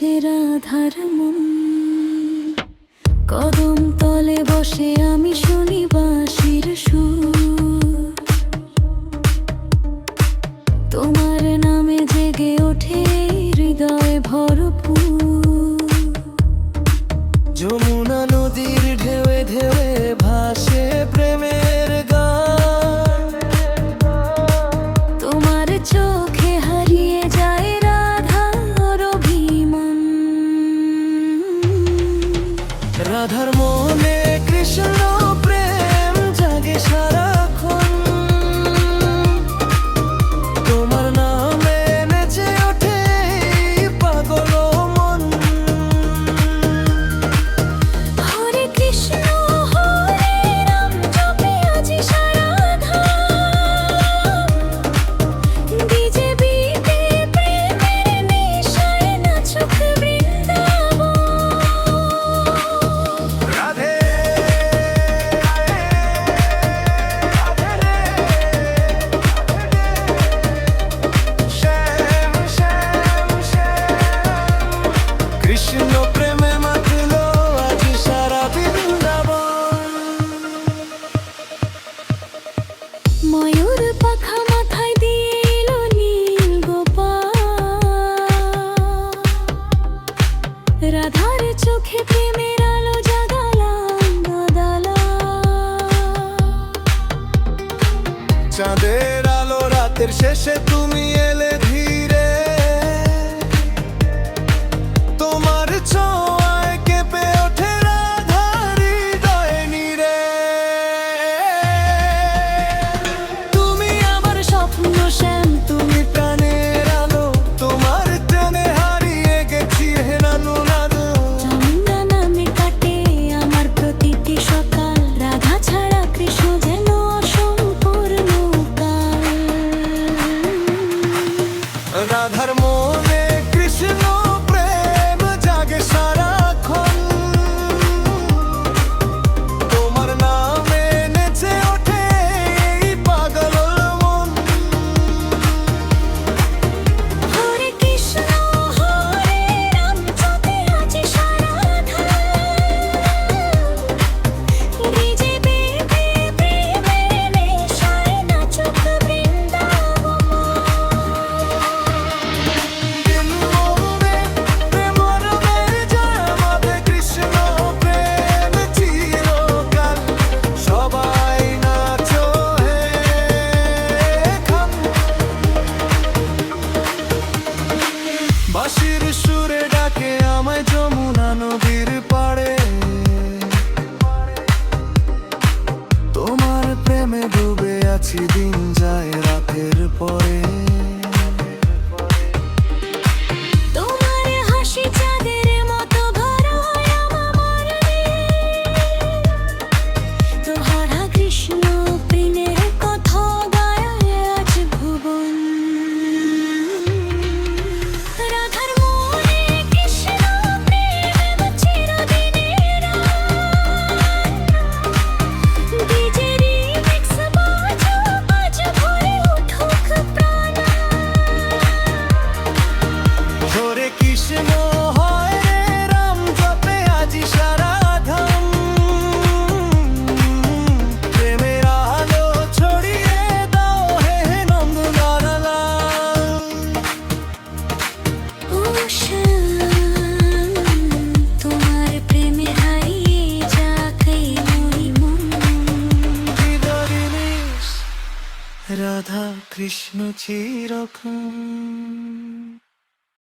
আছে রাধার মন। কদম তলে বসে আমি শুনি বাঁশির সুর, তোমার নামে জেগে ওঠে হৃদয় ভরপুর। যমুনা নদীর ঢেউে ঢেউে ভাসে প্রেমের গান, তোমার চোখে হারিয়ে যায় রাধার অভিমান। রাধার মনে কৃষ্ণ প্রেম জাগে সারাক্ষণ, তোমার নামে নেচে ওঠে পাগল মন। হরে কৃষ্ণ হরে রাম জপে আজি সারাধাম, বিজেপিতে প্রেমের নেশায় নাচুক বৃন্দাবন। রাধে শ্যাম শ্যাম শ্যাম, কৃষ্ণ প্রেমে মাতলো আজ সারা বৃন্দাবন। ময়ূর পাখা মাথায় দিয়ে এলো নীল গোপাল, রাধার চোখে প্রেমের আলো জাগালাম গাদালা। চাঁদের আলো রাতের শেষে তুমি এলে ধীরে, তোমার ছোঁয়ায় কেঁপে ওঠে রাধার হৃদয় নীরে। তুমি আমার স্বপ্ন শ্যাম, তুমি প্রাণের আলো, তোমার টানে হারিয়ে গেছি হে নানু নানু। চান্দা নামে কাটে আমার প্রতিটি সকাল, রাধা ছাড়া কৃষ্ণ যেন অসম্পূর্ণ কাল। রাধার মনে কৃষ্ণ প্রেম জাগে সারাক্ষণ, তোমার নামে নেচে ওঠে এই পাগল মন। হরে কৃষ্ণ হরে রাম জপে আজি সারাধাম, বিজেপিতে প্রেমের নেশায় নাচুক বৃন্দাবন। দিন বন্দে প্রেমর মেরে যায় মাধে কৃষ্ণ প্রেম চিরকাল, সবাই নাচো হে খান। বাঁশির সুরে ডাকে আমায় যমুনা নদীর পাড়ে, তোমার প্রেমে ডুবে আছি দিন যায় রাতের পরে। তোমার হাসি চাঁদের মতো ভরায় আমার মনে, তোহারা কৃষ্ণ প্রেমের কথা গায় আজ ভুবন। রাধার মনে কৃষ্ণ প্রেম চিরদিনের আন, ডিজে রিমিক্স বাজো আজ ভরে উঠুক প্রাণ। হরে কৃষ্ণ হরে রাম জপে আজি সারাধাম, প্রেমের আলো ছড়িয়ে দাও হে নন্দলালা। ও শ্যাম, তোমার প্রেমে হারিয়ে যাক এই মরি মন। হৃদয় রাধা কৃষ্ণ চিরক্ষণ।